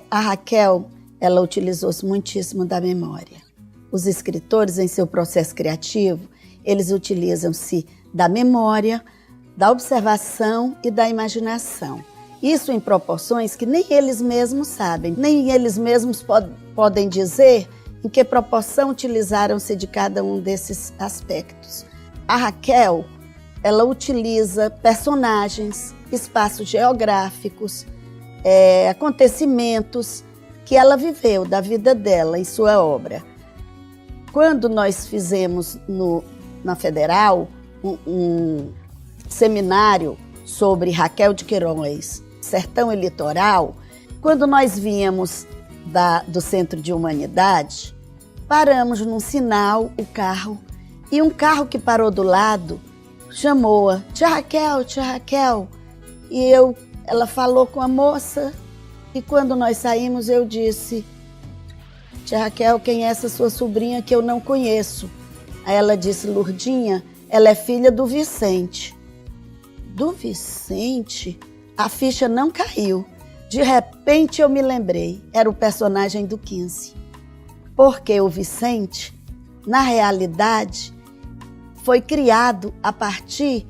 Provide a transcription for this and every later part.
A Raquel, ela utilizou-se muitíssimo da memória. Os escritores, em seu processo criativo, eles utilizam-se da memória, da observação e da imaginação. Isso em proporções que nem eles mesmos sabem, nem eles mesmos podem dizer em que proporção utilizaram-se de cada um desses aspectos. A Raquel, ela utiliza personagens, espaços geográficos, acontecimentos que ela viveu da vida dela em sua obra. Quando nós fizemos na Federal um seminário sobre Raquel de Queiroz, Sertão e Litoral, quando nós víamos do Centro de Humanidade, paramos num sinal, o carro, e um carro que parou do lado chamou-a, tia Raquel. E ela falou com a moça, e quando nós saímos eu disse, tia Raquel, quem é essa sua sobrinha que eu não conheço? Aí ela disse, Lurdinha, ela é filha do Vicente. Do Vicente? A ficha não caiu. De repente eu me lembrei, era o personagem do 15. Porque o Vicente, na realidade, foi criado a partir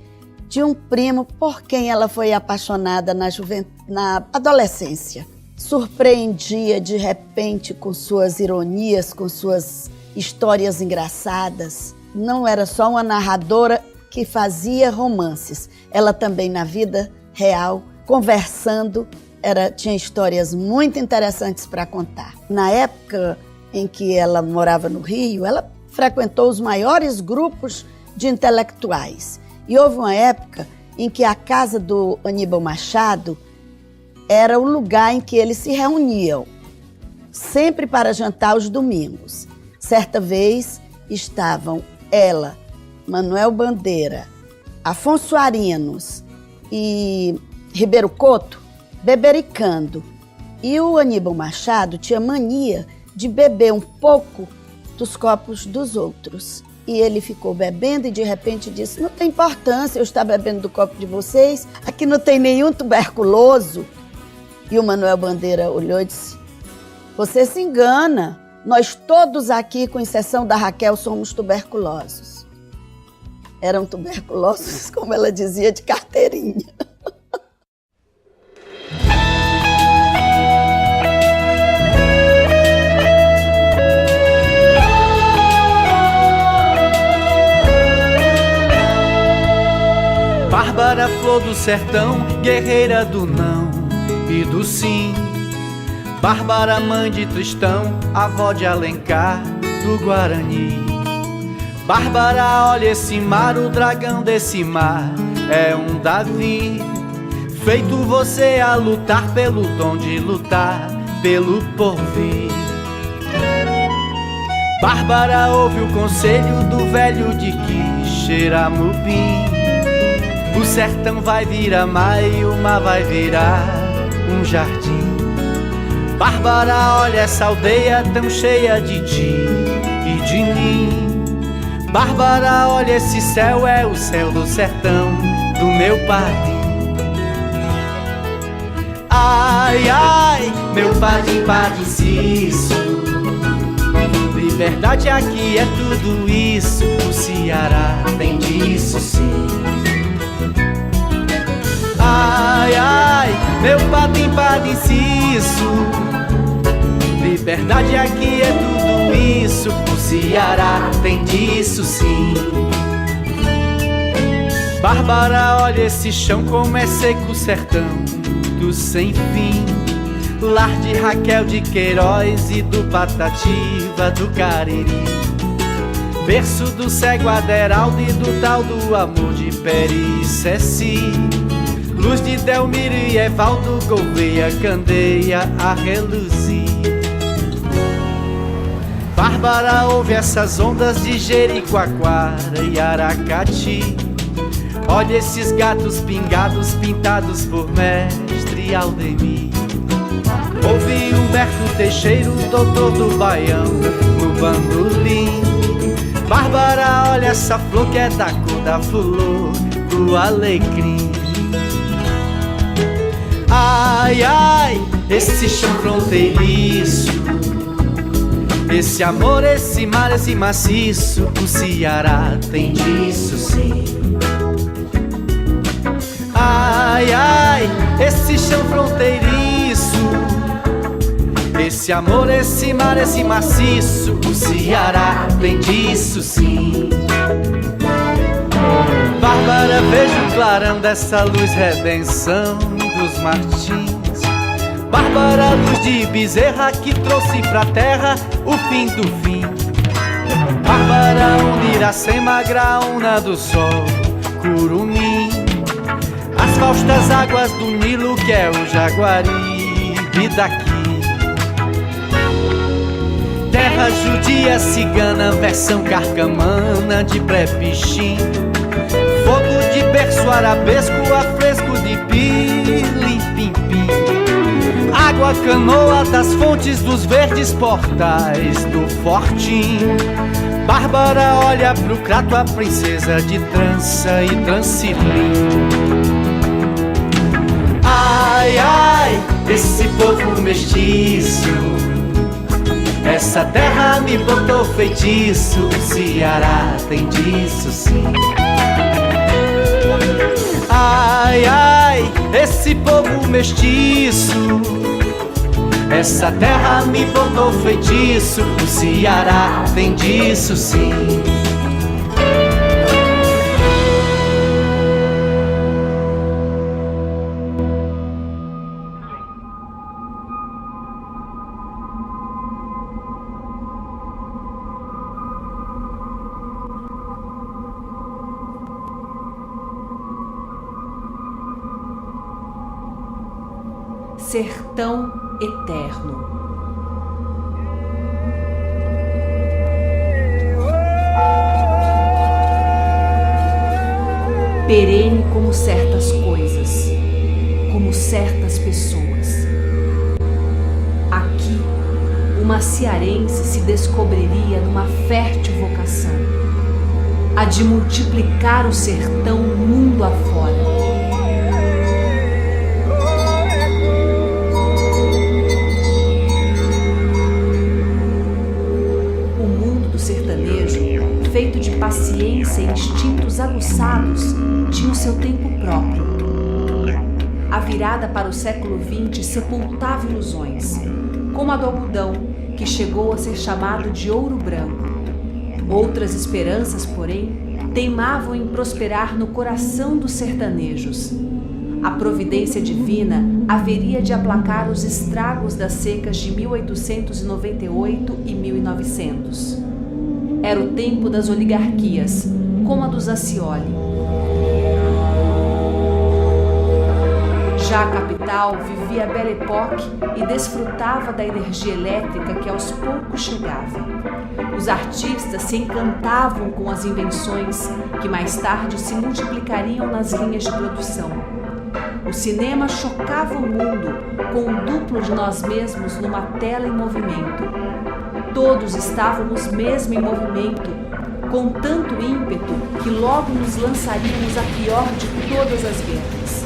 de um primo por quem ela foi apaixonada na adolescência. Surpreendia de repente com suas ironias, com suas histórias engraçadas. Não era só uma narradora que fazia romances. Ela também, na vida real, conversando, tinha histórias muito interessantes para contar. Na época em que ela morava no Rio, ela frequentou os maiores grupos de intelectuais. E houve uma época em que a casa do Aníbal Machado era o lugar em que eles se reuniam, sempre para jantar aos domingos. Certa vez estavam ela, Manuel Bandeira, Afonso Arinos e Ribeiro Couto bebericando. E o Aníbal Machado tinha mania de beber um pouco dos copos dos outros. E ele ficou bebendo e de repente disse, não tem importância eu estar bebendo do copo de vocês, aqui não tem nenhum tuberculoso. E o Manuel Bandeira olhou e disse, você se engana, nós todos aqui, com exceção da Raquel, somos tuberculosos. Eram tuberculosos, como ela dizia, de carteirinha. Bárbara, flor do sertão, guerreira do não e do sim. Bárbara, mãe de Tristão, avó de Alencar, do Guarani. Bárbara, olha esse mar, o dragão desse mar é um Davi. Feito você a lutar pelo dom de lutar, pelo porvir. Bárbara, ouve o conselho do velho de Quixeramobim. O sertão vai virar mar e o mar vai virar um jardim. Bárbara, olha essa aldeia tão cheia de ti e de mim. Bárbara, olha esse céu, é o céu do sertão do meu padim. Ai, ai, meu padim, padim, cisso. Liberdade aqui é tudo isso, o Ceará tem disso sim. Ai, ai, meu padim, padim, cisso. Liberdade aqui é tudo isso, o Ceará tem disso sim. Bárbara, olha esse chão como é seco o sertão do sem fim. Lar de Raquel de Queiroz e do Patativa do Cariri. Berço do cego Aderaldo e do tal do amor de Peri Ceci. Luz de Delmiro e Evaldo, Gouveia, Candeia a reluzir. Bárbara, ouve essas ondas de Jericoacoara e Aracati. Olha esses gatos pingados pintados por mestre Aldemir. Ouve Humberto Teixeira, o doutor do Baião, no bandolim. Bárbara, olha essa flor que é da cor da flor do alecrim. Ai, ai, esse chão fronteiriço, esse amor, esse mar, esse maciço, o Ceará tem disso sim. Ai, ai, esse chão fronteiriço, esse amor, esse mar, esse maciço, o Ceará tem disso sim. Bárbara, veja o clarão dessa luz, redenção dos Martins. Bárbara, luz de Bezerra, que trouxe pra terra o fim do fim. Bárbara, Iracema, Graúna do Sol, Curumim, as faustas águas do Nilo, que é o Jaguaribe daqui. Terra judia, cigana, versão carcamana de pré-pichim. Fogo de berço arabesco, afresco de pilim-pim-pim. Água canoa das fontes dos verdes portais do Fortim. Bárbara olha pro Crato, a princesa de trança e Trancilim. Ai, ai, esse povo mestiço, essa terra me botou feitiço, o Ceará tem disso sim. Ai, ai, esse povo mestiço, essa terra me botou feitiço, o Ceará tem disso sim. Sertão eterno. Perene como certas coisas, como certas pessoas. Aqui, uma cearense se descobriria numa fértil vocação, a de multiplicar o sertão mundo afora. Feito de paciência e instintos aguçados, tinha o seu tempo próprio. A virada para o século XX sepultava ilusões, como a do algodão, que chegou a ser chamado de ouro branco. Outras esperanças, porém, teimavam em prosperar no coração dos sertanejos. A providência divina haveria de aplacar os estragos das secas de 1898 e 1900. Era o tempo das oligarquias, como a dos Acioli. Já a capital vivia a Belle Époque e desfrutava da energia elétrica que aos poucos chegava. Os artistas se encantavam com as invenções que mais tarde se multiplicariam nas linhas de produção. O cinema chocava o mundo com o duplo de nós mesmos numa tela em movimento. Todos estávamos mesmo em movimento, com tanto ímpeto que logo nos lançaríamos a pior de todas as guerras.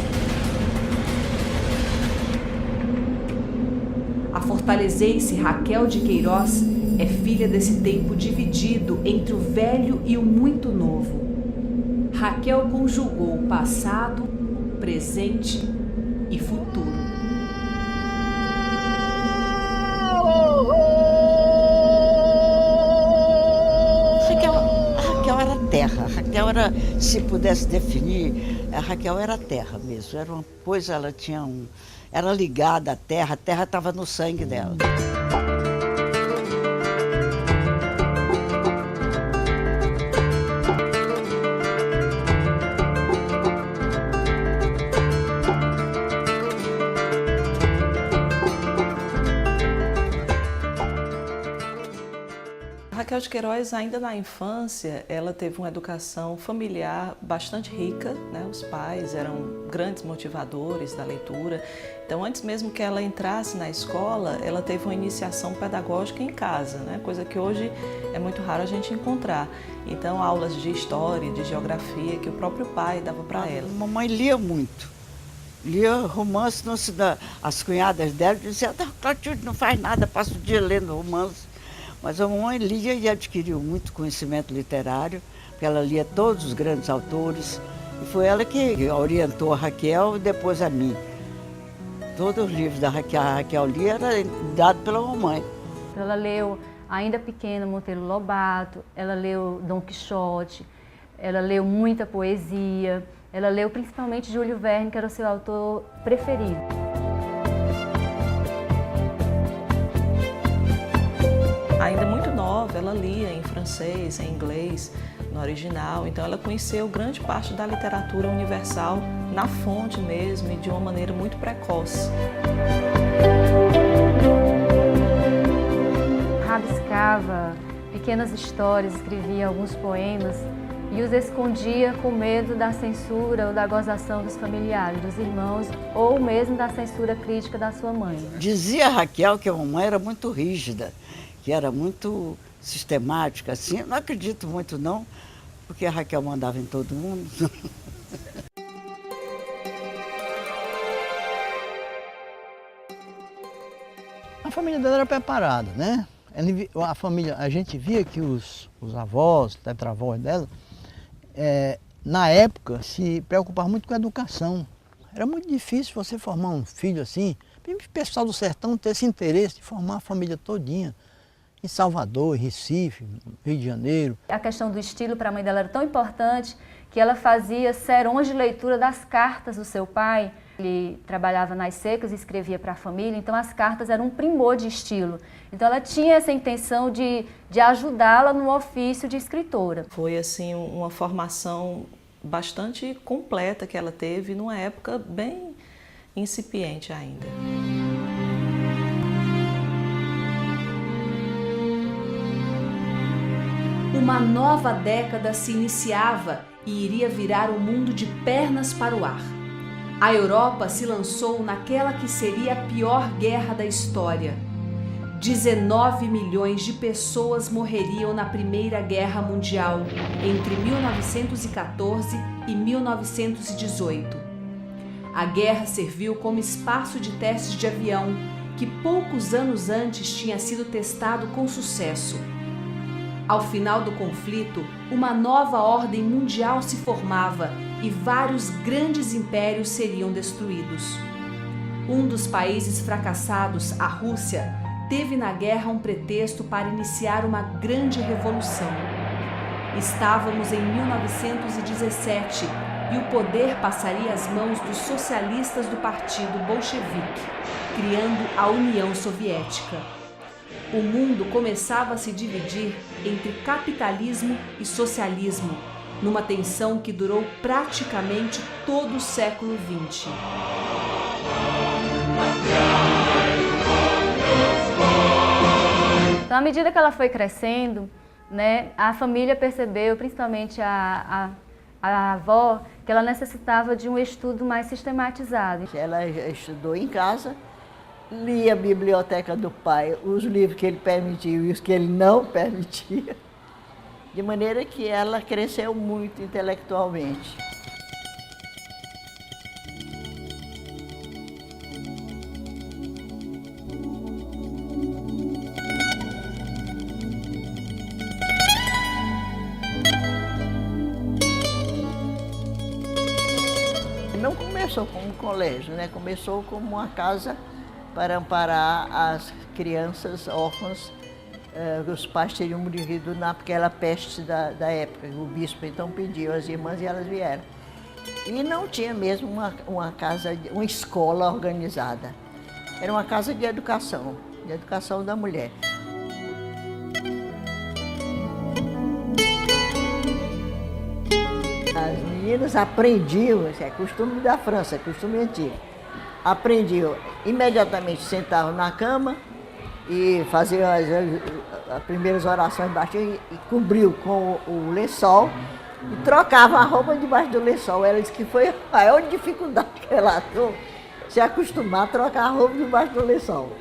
A fortalezense Raquel de Queiroz é filha desse tempo dividido entre o velho e o muito novo. Raquel conjugou o passado, presente e futuro. Raquel era terra. Raquel era, se pudesse definir, a Raquel era terra mesmo. Era uma coisa, ela tinha era ligada à terra, a terra estava no sangue dela. Raquel de Queiroz, ainda na infância, ela teve uma educação familiar bastante rica, né? Os pais eram grandes motivadores da leitura. Então, antes mesmo que ela entrasse na escola, ela teve uma iniciação pedagógica em casa, né? Coisa que hoje é muito raro a gente encontrar. Então, aulas de história, de geografia, que o próprio pai dava para ela. Mamãe lia muito. lia romance, as cunhadas dela diziam, Clotilde não faz nada, passa o dia lendo romance. Mas a mamãe lia e adquiriu muito conhecimento literário, porque ela lia todos os grandes autores, e foi ela que orientou a Raquel e depois a mim. Todos os livros da Raquel, a Raquel lia era dado pela mamãe. Ela leu, ainda pequena, Monteiro Lobato, ela leu Dom Quixote, ela leu muita poesia, ela leu principalmente Júlio Verne, que era o seu autor preferido. Ainda muito nova, ela lia em francês, em inglês, no original, então ela conheceu grande parte da literatura universal na fonte mesmo e de uma maneira muito precoce. Rabiscava pequenas histórias, escrevia alguns poemas e os escondia com medo da censura ou da gozação dos familiares, dos irmãos, ou mesmo da censura crítica da sua mãe. Dizia a Raquel que a mamãe era muito rígida, que era muito sistemática, assim. Não acredito muito não, porque a Raquel mandava em todo mundo. A família dela era preparada, né? A gente via que os avós, tetravós dela, na época se preocupavam muito com a educação. Era muito difícil você formar um filho assim, o pessoal do sertão ter esse interesse de formar a família todinha. Em Salvador, em Recife, Rio de Janeiro. A questão do estilo para a mãe dela era tão importante que ela fazia serões de leitura das cartas do seu pai. Ele trabalhava nas secas e escrevia para a família, então as cartas eram um primor de estilo. Então ela tinha essa intenção de ajudá-la no ofício de escritora. Foi assim uma formação bastante completa que ela teve numa época bem incipiente ainda. Uma nova década se iniciava e iria virar o mundo de pernas para o ar. A Europa se lançou naquela que seria a pior guerra da história. 19 milhões de pessoas morreriam na Primeira Guerra Mundial, entre 1914 e 1918. A guerra serviu como espaço de testes de avião, que poucos anos antes tinha sido testado com sucesso. Ao final do conflito, uma nova ordem mundial se formava e vários grandes impérios seriam destruídos. Um dos países fracassados, a Rússia, teve na guerra um pretexto para iniciar uma grande revolução. Estávamos em 1917 e o poder passaria às mãos dos socialistas do Partido Bolchevique, criando a União Soviética. O mundo começava a se dividir entre capitalismo e socialismo, numa tensão que durou praticamente todo o século XX. Então, à medida que ela foi crescendo, né, a família percebeu, principalmente a avó, que ela necessitava de um estudo mais sistematizado. Ela estudou em casa, lia a biblioteca do pai, os livros que ele permitia e os que ele não permitia, de maneira que ela cresceu muito intelectualmente. Não começou como um colégio, né? Começou como uma casa para amparar as crianças órfãs. Os pais teriam morrido naquela peste da época. O bispo então pediu às irmãs e elas vieram. E não tinha mesmo uma casa, uma escola organizada. Era uma casa de educação da mulher. As meninas aprendiam, esse é costume da França, é costume antigo. Aprendiam, imediatamente sentavam na cama e faziam as primeiras orações baixinho e cobriu com o lençol e trocavam a roupa debaixo do lençol. Ela disse que foi a maior dificuldade que ela achou, se acostumar a trocar a roupa debaixo do lençol.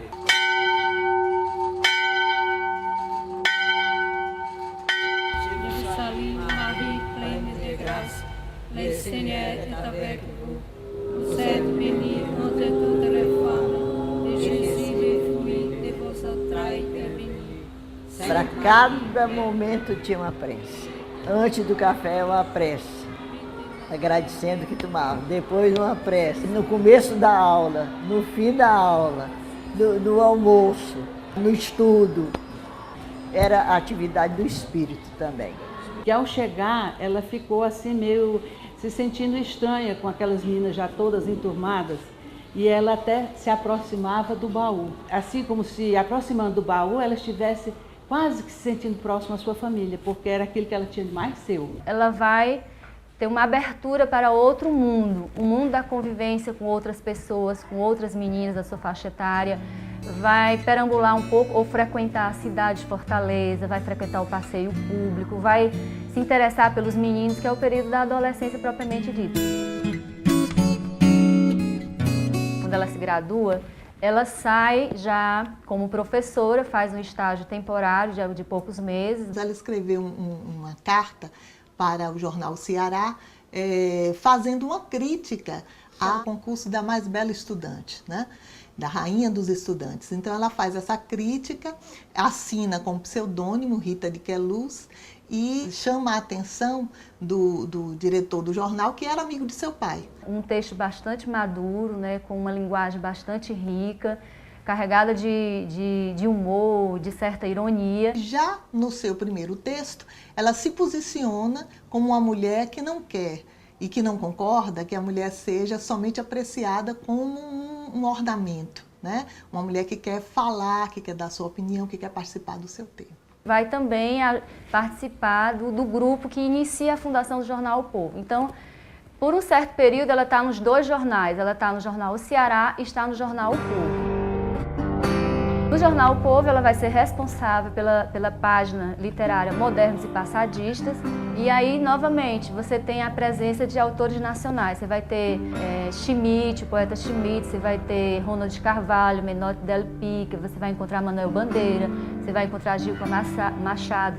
Le Seigneur est avec vous. Vous êtes Para cada momento tinha uma prece. Antes do café, uma prece, agradecendo que tomava. Depois, uma prece. No começo da aula, no fim da aula, no almoço, no estudo. Era a atividade do espírito também. E ao chegar, ela ficou assim meio se sentindo estranha com aquelas meninas já todas enturmadas. E ela até se aproximava do baú. Assim como se aproximando do baú, ela estivesse quase que se sentindo próxima à sua família, porque era aquilo que ela tinha de mais seu. Ela vai ter uma abertura para outro mundo, o mundo da convivência com outras pessoas, com outras meninas da sua faixa etária. Vai perambular um pouco ou frequentar a cidade de Fortaleza, vai frequentar o passeio público, vai se interessar pelos meninos, que é o período da adolescência propriamente dita. Quando ela se gradua, ela sai já como professora, faz um estágio temporário de poucos meses. Ela escreveu uma carta para o jornal Ceará, fazendo uma crítica ao concurso da mais bela estudante, né? Da rainha dos estudantes. Então ela faz essa crítica, assina com o pseudônimo Rita de Queluz e chama a atenção do diretor do jornal, que era amigo de seu pai. Um texto bastante maduro, né, com uma linguagem bastante rica, carregada de humor, de certa ironia. Já no seu primeiro texto, ela se posiciona como uma mulher que não quer e que não concorda que a mulher seja somente apreciada como um ornamento, né? Uma mulher que quer falar, que quer dar sua opinião, que quer participar do seu tempo. Vai também participar do grupo que inicia a fundação do jornal O Povo. Então, por um certo período, ela está nos dois jornais. Ela está no jornal O Ceará e está no jornal O Povo. No jornal O Povo, ela vai ser responsável pela página literária Modernos e Passadistas. E aí, novamente, você tem a presença de autores nacionais. Você vai ter Schmidt, o poeta Schmidt, você vai ter Ronald Carvalho, Menotti Del Pica, você vai encontrar Manuel Bandeira, você vai encontrar Gilca Machado,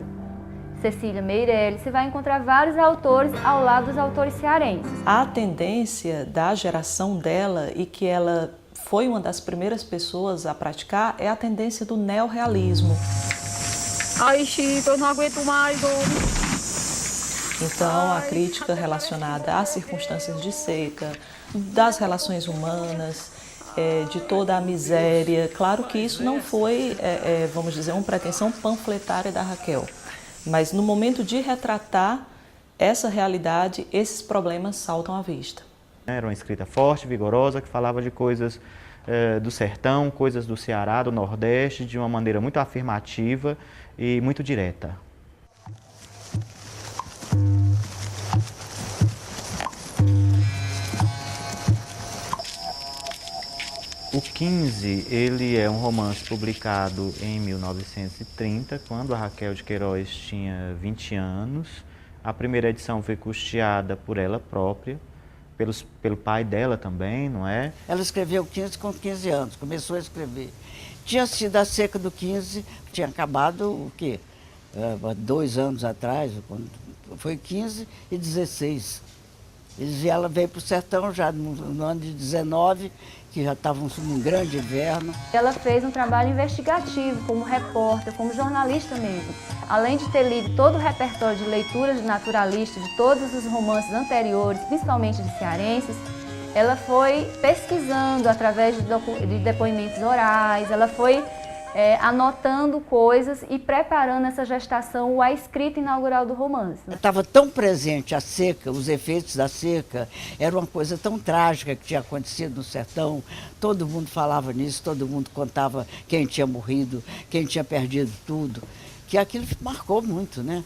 Cecília Meirelles, você vai encontrar vários autores ao lado dos autores cearenses. A tendência da geração dela, e que ela foi uma das primeiras pessoas a praticar, é a tendência do neorrealismo. Ai, Chico, eu não aguento mais, homem. Então, a crítica relacionada às circunstâncias de seca, das relações humanas, de toda a miséria. Claro que isso não foi, vamos dizer, uma pretensão panfletária da Raquel, mas no momento de retratar essa realidade, esses problemas saltam à vista. Era uma escrita forte, vigorosa, que falava de coisas do sertão, coisas do Ceará, do Nordeste, de uma maneira muito afirmativa e muito direta. O 15, ele é um romance publicado em 1930, quando a Raquel de Queiroz tinha 20 anos. A primeira edição foi custeada por ela própria, pelo pai dela também, não é? Ela escreveu 15 com 15 anos, começou a escrever. Tinha sido a seca do 15, tinha acabado o quê? 2 anos atrás, foi 15 e 16. E ela veio para o sertão já no ano de 19, que já estava um grande inverno. Ela fez um trabalho investigativo, como repórter, como jornalista mesmo. Além de ter lido todo o repertório de leituras de naturalista, de todos os romances anteriores, principalmente de cearenses, ela foi pesquisando através de depoimentos orais, ela foi anotando coisas e preparando essa gestação, a escrita inaugural do romance. Estava tão presente a seca, os efeitos da seca, era uma coisa tão trágica que tinha acontecido no sertão, todo mundo falava nisso, todo mundo contava quem tinha morrido, quem tinha perdido tudo, que aquilo marcou muito, né?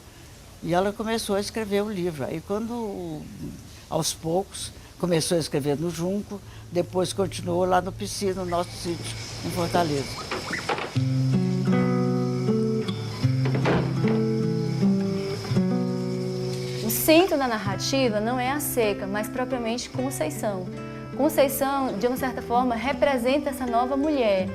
E ela começou a escrever o livro. Aí quando, aos poucos, começou a escrever no Junco, depois continuou lá no Pici, no nosso sítio, em Fortaleza. O centro da narrativa não é a seca, mas propriamente Conceição. Conceição, de uma certa forma, representa essa nova mulher.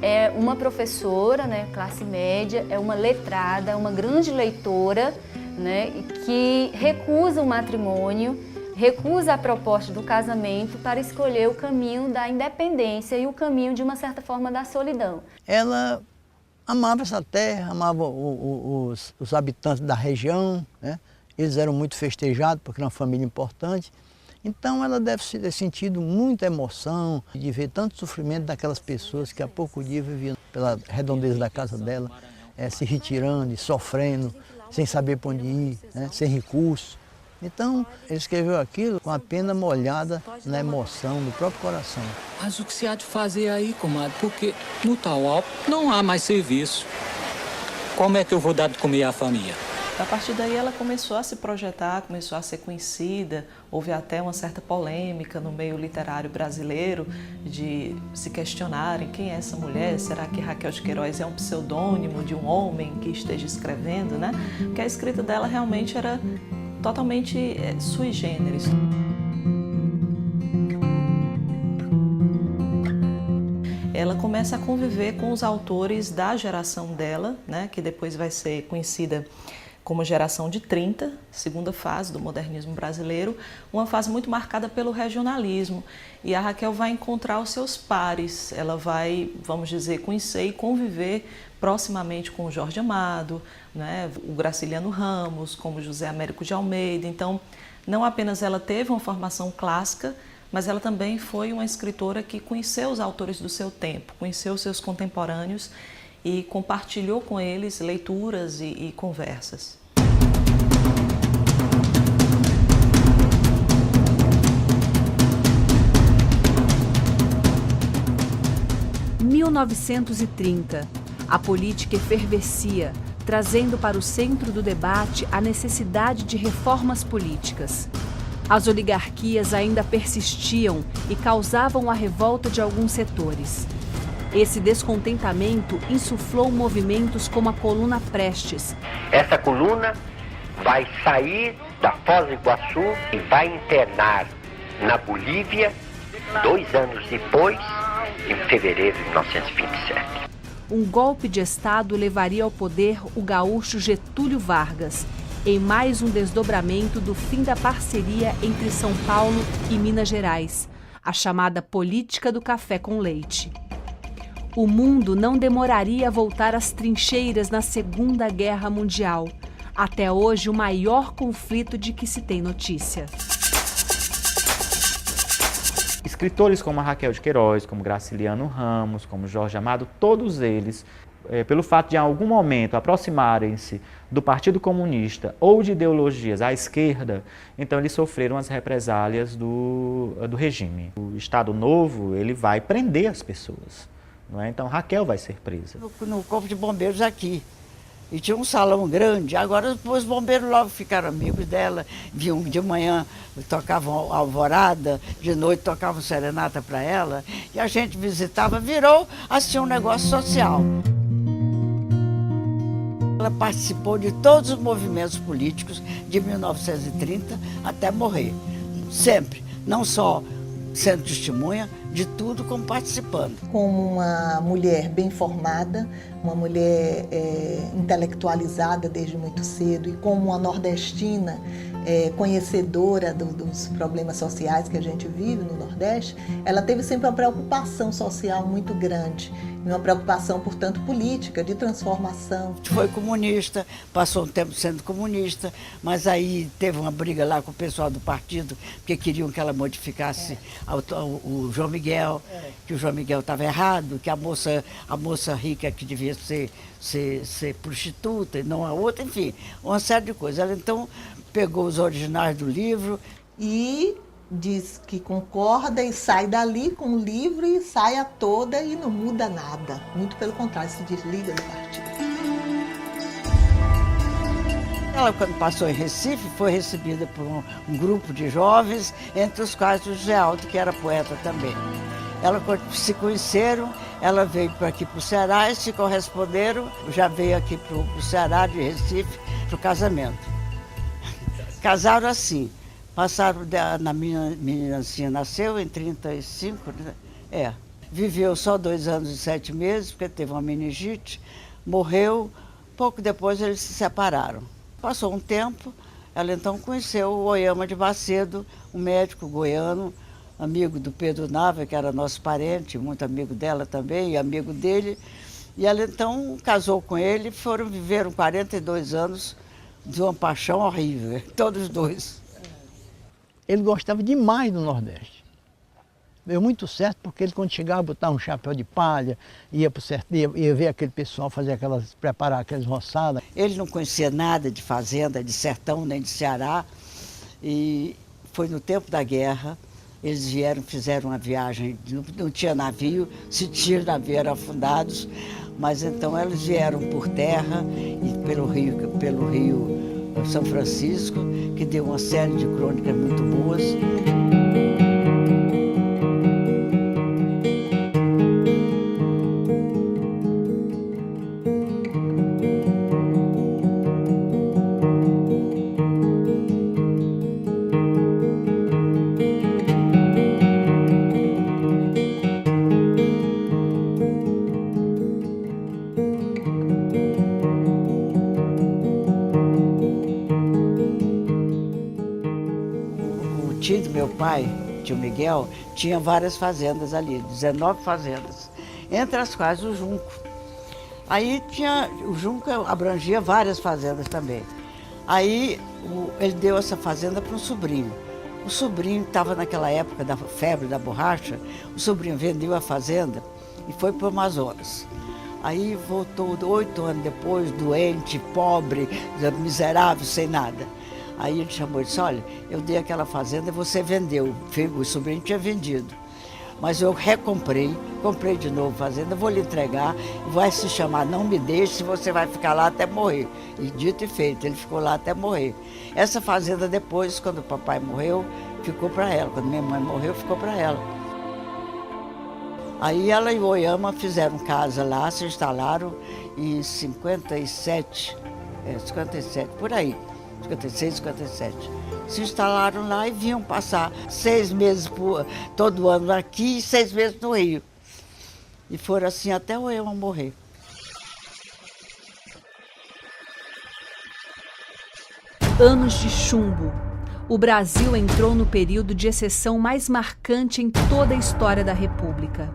É uma professora, né, classe média, é uma letrada, uma grande leitora, né, que recusa o matrimônio, recusa a proposta do casamento para escolher o caminho da independência e o caminho, de uma certa forma, da solidão. Ela amava essa terra, amava os habitantes da região, né? Eles eram muito festejados porque era uma família importante. Então ela deve ter sentido muita emoção de ver tanto sofrimento daquelas pessoas que há pouco dia viviam pela redondeza da casa dela, se retirando e sofrendo, sem saber para onde ir, né? Sem recursos. Então ele escreveu aquilo com a pena molhada na emoção do próprio coração. Mas o que se há de fazer aí, comadre? Porque no Tauá não há mais serviço. Como é que eu vou dar de comer à família? A partir daí ela começou a se projetar, começou a ser conhecida, houve até uma certa polêmica no meio literário brasileiro de se questionarem quem é essa mulher, será que Raquel de Queiroz é um pseudônimo de um homem que esteja escrevendo, né? Porque a escrita dela realmente era totalmente sui generis. Ela começa a conviver com os autores da geração dela, né, que depois vai ser conhecida como geração de 30, segunda fase do modernismo brasileiro, uma fase muito marcada pelo regionalismo. E a Raquel vai encontrar os seus pares, ela vai, vamos dizer, conhecer e conviver proximamente com o Jorge Amado, né, o Graciliano Ramos, como José Américo de Almeida. Então, não apenas ela teve uma formação clássica, mas ela também foi uma escritora que conheceu os autores do seu tempo, conheceu os seus contemporâneos e compartilhou com eles leituras e conversas. Em 1930, a política efervescia, trazendo para o centro do debate a necessidade de reformas políticas. As oligarquias ainda persistiam e causavam a revolta de alguns setores. Esse descontentamento insuflou movimentos como a Coluna Prestes. Essa coluna vai sair da Foz do Iguaçu e vai internar na Bolívia 2 anos depois, em fevereiro de 1927. Um golpe de Estado levaria ao poder o gaúcho Getúlio Vargas, em mais um desdobramento do fim da parceria entre São Paulo e Minas Gerais, a chamada política do café com leite. O mundo não demoraria a voltar às trincheiras na Segunda Guerra Mundial, até hoje o maior conflito de que se tem notícia. Escritores como a Raquel de Queiroz, como Graciliano Ramos, como Jorge Amado, todos eles, pelo fato de em algum momento aproximarem-se do Partido Comunista ou de ideologias à esquerda, então eles sofreram as represálias do regime. O Estado Novo, ele vai prender as pessoas, não é? Então Raquel vai ser presa. No Corpo de Bombeiros aqui, e tinha um salão grande, agora os bombeiros logo ficaram amigos dela, vinham de manhã, tocavam alvorada, de noite tocavam serenata para ela, e a gente visitava, virou assim um negócio social. Ela participou de todos os movimentos políticos de 1930 até morrer, sempre, não só sendo testemunha de tudo, como participando. Como uma mulher bem formada, uma mulher intelectualizada desde muito cedo e como uma nordestina conhecedora dos problemas sociais que a gente vive no Nordeste, ela teve sempre uma preocupação social muito grande, uma preocupação, portanto, política, de transformação. Foi comunista, passou um tempo sendo comunista, mas aí teve uma briga lá com o pessoal do partido, porque queriam que ela modificasse o João Miguel, que o João Miguel estava errado, que a moça rica que devia ser prostituta e não a outra, enfim, uma série de coisas. Ela então pegou os originais do livro e diz que concorda e sai dali com o livro e sai a toda e não muda nada. Muito pelo contrário, se desliga do partido. Ela, quando passou em Recife, foi recebida por um grupo de jovens, entre os quais o José Aldo, que era poeta também. Ela, quando se conheceram, ela veio aqui para o Ceará e se corresponderam, já veio aqui para o Ceará, de Recife, para o casamento. Casaram assim, passaram, na minha meninazinha nasceu em 35, viveu só 2 anos e 7 meses, porque teve uma meningite, morreu, pouco depois eles se separaram. Passou um tempo, Ela então conheceu o Oyama de Macedo, um médico goiano, amigo do Pedro Nava, que era nosso parente, muito amigo dela também, e amigo dele. E ela então casou com ele, viveram 42 anos de uma paixão horrível, todos os dois. Ele gostava demais do Nordeste. Deu muito certo porque ele, quando chegava, botava um chapéu de palha, ia ver aquele pessoal preparar aquelas roçadas. Ele não conhecia nada de fazenda, de sertão, nem de Ceará. E foi no tempo da guerra, eles fizeram uma viagem, não tinha navio, se tinha navio eram afundados, mas então eles vieram por terra e pelo rio São Francisco, que deu uma série de crônicas muito boas. O tio do meu pai, tio Miguel, tinha várias fazendas ali, 19 fazendas, entre as quais o Junco. Aí o Junco abrangia várias fazendas também. Aí ele deu essa fazenda para um sobrinho. O sobrinho estava naquela época da febre da borracha, o sobrinho vendeu a fazenda e foi para o Amazonas. Aí voltou 8 anos depois, doente, pobre, miserável, sem nada. Aí ele chamou e disse, olha, eu dei aquela fazenda e você vendeu. O sobrinho tinha vendido. Mas eu recomprei, comprei de novo a fazenda, vou lhe entregar, vai se chamar Não Me Deixe, você vai ficar lá até morrer. E dito e feito, ele ficou lá até morrer. Essa fazenda depois, quando o papai morreu, ficou para ela. Quando minha mãe morreu, ficou para ela. Aí ela e o Oyama fizeram casa lá, se instalaram em 57, por aí. 56, 57. Se instalaram lá e vinham passar 6 meses todo ano aqui e 6 meses no Rio. E foram assim até o Oyama morrer. Anos de chumbo. O Brasil entrou no período de exceção mais marcante em toda a história da República.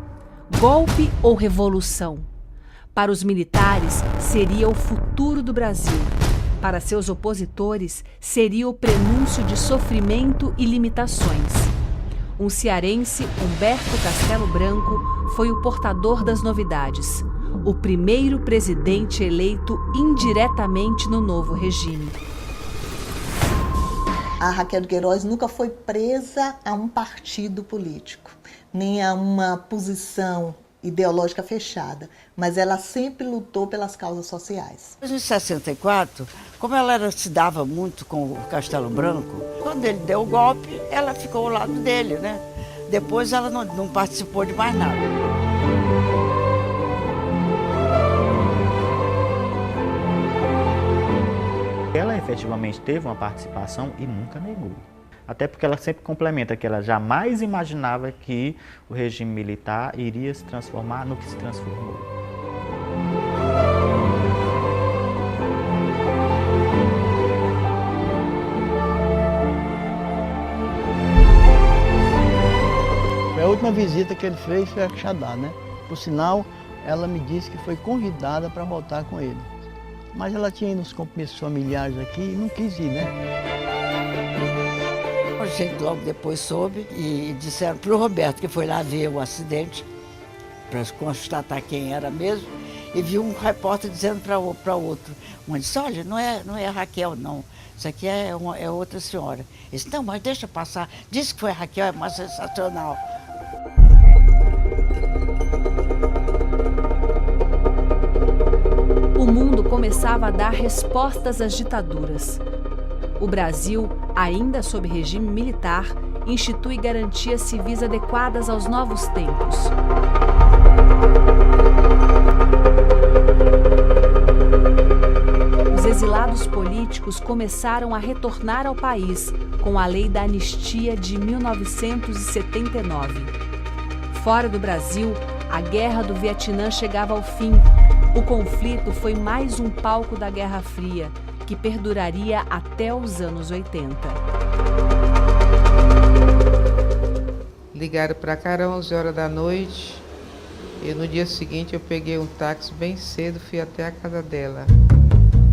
Golpe ou revolução? Para os militares, seria o futuro do Brasil. Para seus opositores, seria o prenúncio de sofrimento e limitações. Um cearense, Humberto Castelo Branco, foi o portador das novidades. O primeiro presidente eleito indiretamente no novo regime. A Raquel de Queiroz nunca foi presa a um partido político, nem a uma posição ideológica fechada, mas ela sempre lutou pelas causas sociais. Em 64, como ela se dava muito com o Castelo Branco, quando ele deu o golpe, ela ficou ao lado dele, né? Depois ela não participou de mais nada. Ela efetivamente teve uma participação e nunca negou. Até porque ela sempre complementa que ela jamais imaginava que o regime militar iria se transformar no que se transformou. A última visita que ele fez foi a Quixadá, né? Por sinal, ela me disse que foi convidada para voltar com ele. Mas ela tinha ido nos compromissos familiares aqui e não quis ir, né? A gente logo depois soube e disseram para o Roberto, que foi lá ver o acidente, para constatar quem era mesmo, e viu um repórter dizendo para outro. Um disse, olha, não é a Raquel, não. Isso aqui é outra senhora. Ele disse, não, mas deixa passar. Disse que foi a Raquel, é mais sensacional. O mundo começava a dar respostas às ditaduras. O Brasil, ainda sob regime militar, institui garantias civis adequadas aos novos tempos. Os exilados políticos começaram a retornar ao país com a Lei da Anistia de 1979. Fora do Brasil, a Guerra do Vietnã chegava ao fim. O conflito foi mais um palco da Guerra Fria, que perduraria até os anos 80. Ligaram para cá, às 11 horas da noite, e no dia seguinte eu peguei um táxi bem cedo, fui até a casa dela.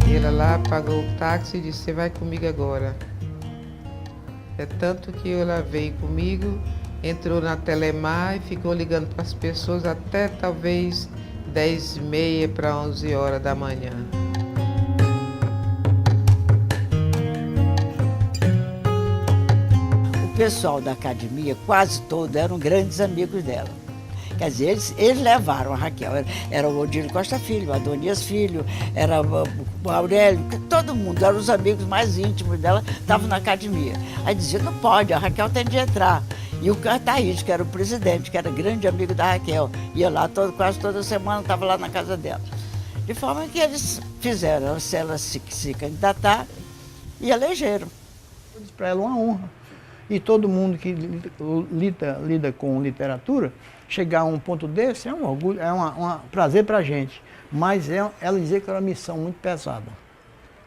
E ela lá pagou o táxi e disse, você vai comigo agora. É tanto que ela veio comigo, entrou na Telemar e ficou ligando para as pessoas até talvez 10h30 para 11 horas da manhã. O pessoal da academia, quase todos, eram grandes amigos dela. Quer dizer, eles levaram a Raquel. Era o Odílio Costa Filho, o Adonias Filho, era o Aurélio, todo mundo, eram os amigos mais íntimos dela, estavam na academia. Aí dizia, não pode, a Raquel tem de entrar. E o Cartaíde, que era o presidente, que era grande amigo da Raquel, ia lá quase toda semana, estava lá na casa dela. De forma que eles fizeram ela se candidatar e elegeram. Para ela uma honra. E todo mundo que lida com literatura, chegar a um ponto desse é um orgulho, é um prazer para a gente. Mas ela dizia que era uma missão muito pesada.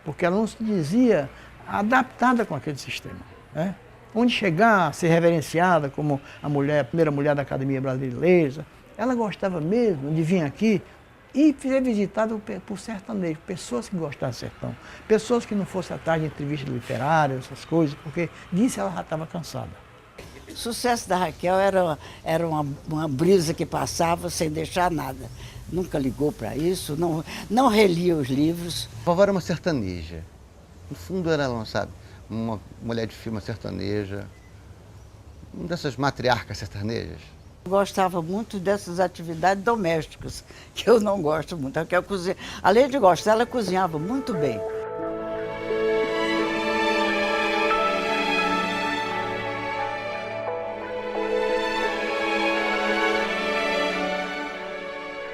Porque ela não se dizia adaptada com aquele sistema, né? Onde chegar, ser reverenciada como a primeira mulher da Academia Brasileira de Letras, ela gostava mesmo de vir aqui e ser visitada por sertanejos, pessoas que gostavam do sertão, pessoas que não fossem atrás de entrevistas literárias, essas coisas, porque disso ela já estava cansada. O sucesso da Raquel era uma brisa que passava sem deixar nada. Nunca ligou para isso, não relia os livros. A vovó era uma sertaneja. No fundo era, sabe, uma mulher de firma sertaneja, uma dessas matriarcas sertanejas. Gostava muito dessas atividades domésticas, que eu não gosto muito. Além de gostar, ela cozinhava muito bem.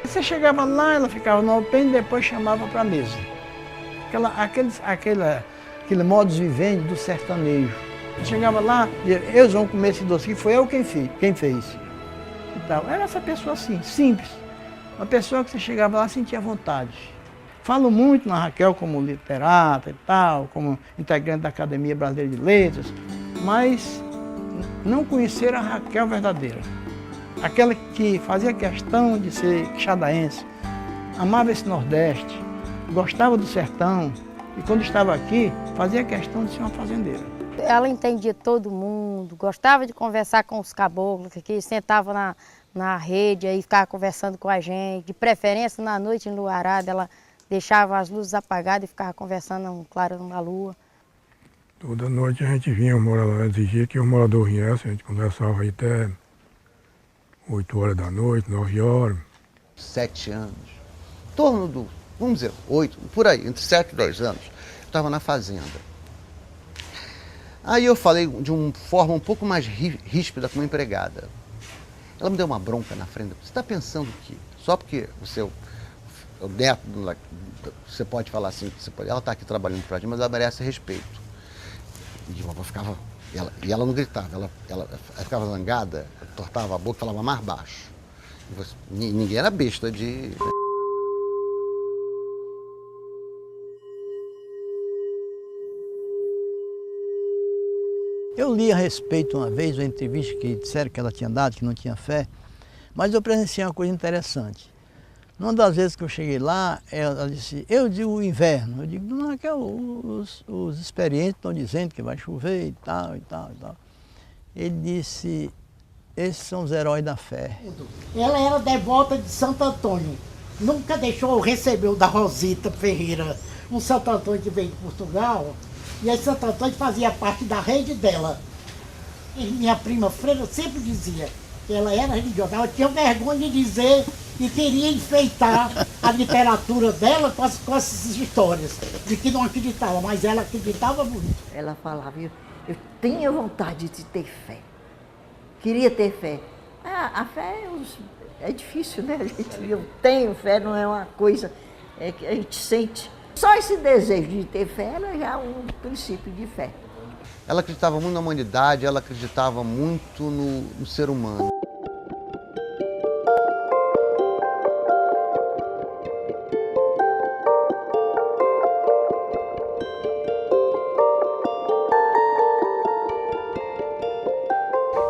Você chegava lá, ela ficava no open e depois chamava para a mesa. Aquele modus vivendi do sertanejo. Você chegava lá, eles vão comer esse doce aqui, foi eu quem fez. Era essa pessoa assim, simples. Uma pessoa que você chegava lá e sentia vontade. Falo muito na Raquel como literata e tal, como integrante da Academia Brasileira de Letras, mas não conheceram a Raquel verdadeira. Aquela que fazia questão de ser quixadaense, amava esse Nordeste, gostava do sertão e quando estava aqui, fazia questão de ser uma fazendeira. Ela entendia todo mundo, gostava de conversar com os caboclos, que sentava na rede e ficava conversando com a gente. De preferência, na noite enluarada, ela deixava as luzes apagadas e ficava conversando claro na lua. Toda noite a gente vinha, exigia que o morador viesse, a gente conversava aí até 8 horas da noite, 9 horas. 7 anos. Em torno do, vamos dizer, 8, por aí, entre 7 e 2 anos, eu estava na fazenda. Aí eu falei de uma forma um pouco mais ríspida com uma empregada. Ela me deu uma bronca na frente. Você está pensando que só porque o neto, você pode falar assim, ela está aqui trabalhando para a gente, mas ela merece respeito. E eu ficava, ela não gritava, ela ficava zangada, tortava a boca, falava mais baixo. Ninguém era besta de... Eu li a respeito uma vez, uma entrevista que disseram que ela tinha dado, que não tinha fé, mas eu presenciei uma coisa interessante. Numa das vezes que eu cheguei lá, ela disse, eu digo o inverno. Eu digo, não, é que os experientes estão dizendo que vai chover e tal, e tal, e tal. Ele disse, esses são os heróis da fé. Ela era devota de Santo Antônio. Nunca deixou receber o da Rosita Ferreira, um Santo Antônio que veio de Portugal. E esse Santo Antônio fazia parte da rede dela. E minha prima Freira sempre dizia que ela era religiosa. Ela tinha vergonha de dizer e queria enfeitar a literatura dela com essas histórias. De que não acreditava, mas ela acreditava muito. Ela falava, eu tinha vontade de ter fé. Queria ter fé. A fé é difícil, né? Eu tenho fé, não é uma coisa que a gente sente. Só esse desejo de ter fé era já um princípio de fé. Ela acreditava muito na humanidade, ela acreditava muito no ser humano.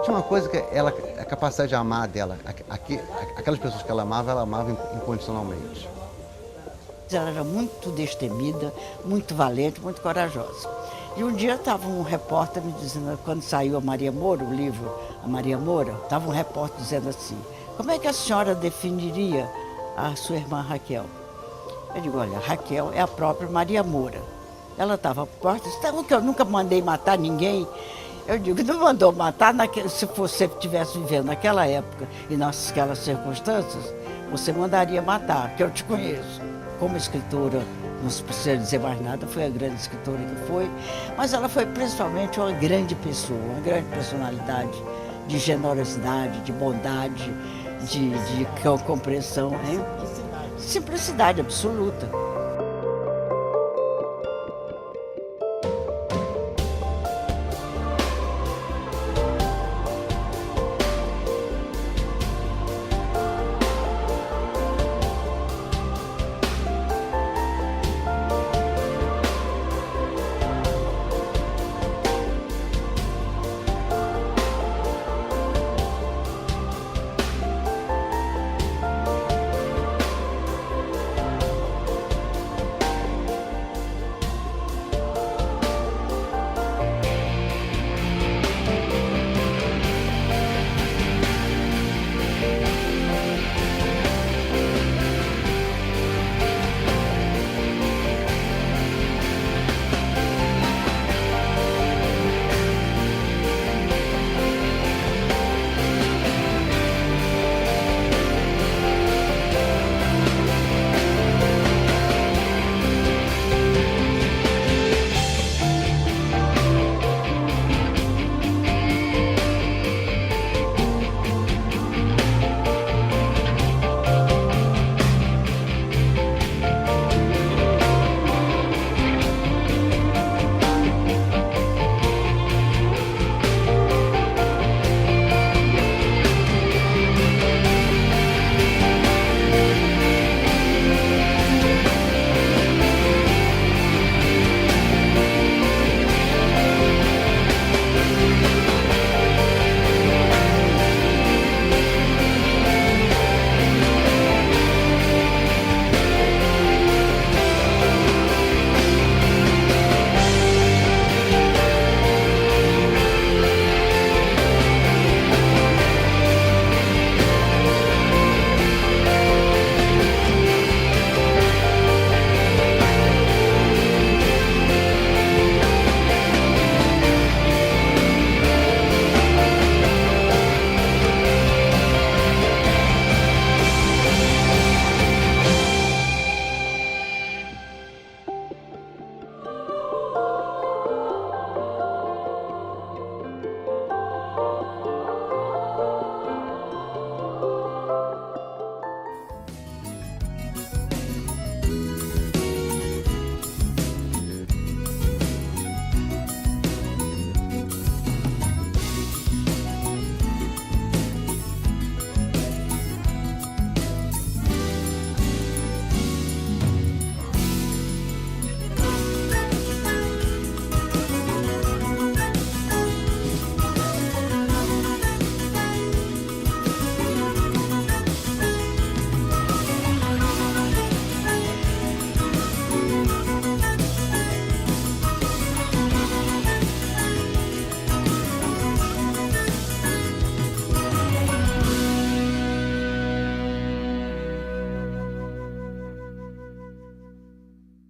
Tinha uma coisa que ela, a capacidade de amar dela, aquelas pessoas que ela amava incondicionalmente. Ela era muito destemida, muito valente, muito corajosa. E um dia estava um repórter me dizendo, quando saiu a Maria Moura, o livro A Maria Moura, estava um repórter dizendo assim, como é que a senhora definiria a sua irmã Raquel? Eu digo, olha, Raquel é a própria Maria Moura. Ela estava porta, que eu nunca mandei matar ninguém. Eu digo, não mandou matar, se você estivesse vivendo naquela época e naquelas circunstâncias, você mandaria matar, que eu te conheço. Como escritora, não precisa dizer mais nada, foi a grande escritora que foi, mas ela foi principalmente uma grande pessoa, uma grande personalidade de generosidade, de bondade, de compreensão, hein? Simplicidade absoluta.